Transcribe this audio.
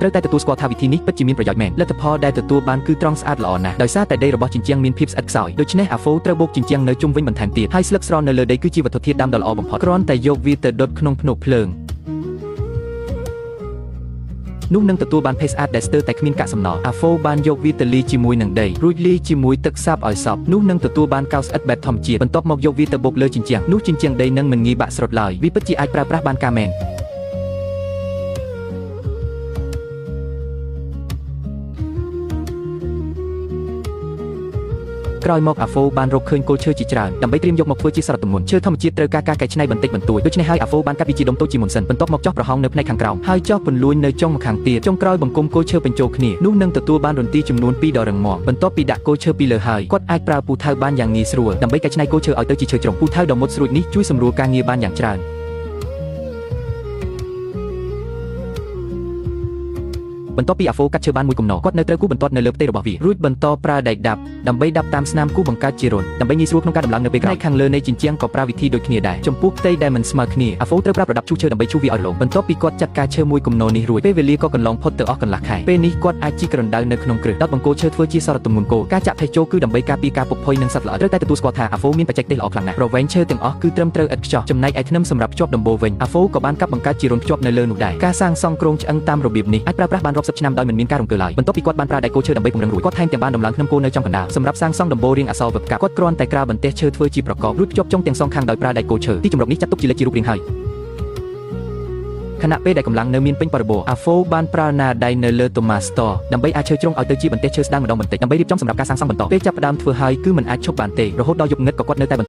ត្រូវតែទទួលស្គាល់ថាវិធីនេះពិតជាមានប្រយោជន៍មែនលទ្ធផលដែលទទួលបានគឺត្រង់ស្អាតល្អណាស់ដោយសារតែដីរបស់ជញ្ជាំងមានភាពស្អិតខ្សោយដូច្នេះអាហ្វូត្រូវបូកជញ្ជាំងនៅជុំវិញបន្ថែមទៀតហើយស្លឹកស្រស់នៅលើដីគឺជាវត្ថុធាតុដើមដ៏ល្អបំផុតគ្រាន់តែយកវាទៅដុតក្នុងភ្នក់ភ្លើងនោះនឹងទទួលបានភេសស្អាតដែលស្ទើរតែគ្មានកាកសំណល់អាហ្វូបានយកវាទៅលាយជាមួយនឹងដីរួចលាយជាមួយទឹកសាបឲ្យសព្វនោះនឹងទទួលបានកៅស្អិតបែបធម្មជាតិបន្ទាប់មកយកវាទៅបុកលើជញ្ជាំងនោះជញ្ជាំងដីនឹងមិនងាយបាក់ស្រុតឡើយវាពិតជាអាចប្រើប្រាស់បានការមែនក្រោយមកអាហ្វូបានរកឃើញគល់ឈើជាច្រើនដើម្បីត្រៀមយកមកធ្វើជាសារទម្ងន់ឈើធម្មជាតិត្រូវការកែច្នៃបន្តិចបន្តួចដូច្នេះហើយអាហ្វូបានកាត់វាជាដុំតូចជាមុនសិនបន្ទាប់មកចោះប្រហោងនៅផ្នែកខាងក្រោមហើយចោះពន្លួញនៅចុងម្ខាងទៀតចុងក្រោយបង្គំគល់ឈើបញ្ចូលគ្នានោះនឹងទទួលបានរន្ទាចំនួន2ដ៏រឹងមាំបន្ទាប់ពីដាក់គល់ឈើពីលើហើយគាត់អាចប្រើពូថៅបានយ៉ាងងាយស្រួលដើម្បីកែច្នៃគល់ឈើឲ្យទៅជាឈើជ្រុងពូថៅដ៏មុតស្រួចនេះជួយសម្រួលការងារបានយ៉ាងច្រើនបន្ទាប់ពីអាហ្វូកាត់ឈើបានមួយគំនរគាត់នៅត្រូវគូបន្ទាត់នៅលើផ្ទៃរបស់វារួចបន្តប្រើដែកដាប់ដើម្បីដាប់តាមស្នាមគូបង្កើតជារន្ធដើម្បីងាយស្រួលក្នុងការដំឡើងនៅពេលក្រោយខាងលើនៃជញ្ជាំងក៏ប្រើវិធីដូចគ្នាដែរចំពោះផ្ទៃដែលមិនស្មើគ្នាអាហ្វូត្រូវប្រើប្រដាប់ឈូសឈើដើម្បីឈូសវាឲ្យរលោងបន្ទាប់ពីគាត់ចាត់ការឈើមួយគំនរនេះរួចពេលវេលាក៏កន្លងផុតទៅអស់កន្លះខែពេលនេះគាត់អាចជីករណ្ដៅនៅក្នុងគ្រឹះដុតបង្គោលឈើធ្វើជាសារទម្ងន់គោលការចាក់ថេចូលគឺដើម្បីការពារការពុកផុយនិងសត្វល្អិតត្រូវតែទទួលស្គាល់ថាអាហ្វូមានបច្ចេកទេសល្អខ្លាំងណាស់ប្រវែងឈើទាំងអស់គឺត្រឹមត្រូវឥតខ្ចោះចំណែកឯធ្នឹមសម្រាប់ភ្ជាប់ដំបូលវិញអាហ្វូក៏បានកាប់បង្កើតជារន្ធភ្ជាប់នៅលើនោះដែរការសាងសង់គ្រោងឆ្អឹងតាមរបៀបនេះអាចប្រើប្រាស់បានរាប់សិបឆ្នាំដោយមិនមានការរង្គើឡើយបន្ទាប់ពីគាត់បានប្រើដែកគោលឈើដើម្បីពង្រឹងរួចគាត់ថែមទាំងបានដំឡើងធ្នឹមគោលនៅចំកណ្ដាលសម្រាប់សាងសង់ដំបូលរាងអក្សរវឹកកាប់គាត់គ្រាន់តែក្រាលបន្ទះឈើធ្វើជាប្រកបរួចភ្ជាប់ចុងទាំងសងខាងដោយប្រើដែកគោលឈើទីជម្រកនេះចាត់ទុកជាលេខជារូបរាងហើយខណៈពេលដែលកម្លាំងនៅមានពេញបរិបូរណ៍អាហ្វូបានប្រើណាដៃនៅលើតូម៉ាស្តដើម្បីអាចឈើជ្រុងឲ្យទៅជាបន្ទះឈើស្ដើងម្ដងបន្តិចដើម្បីរៀបចំសម្រាប់ការសាងសង់បន្តពេលចាប់ផ្ដើមធ្វើហើយគឺមិនអាចឈប់បានទេរហូតដល់យប់ងឹតក៏គាត់នៅតែ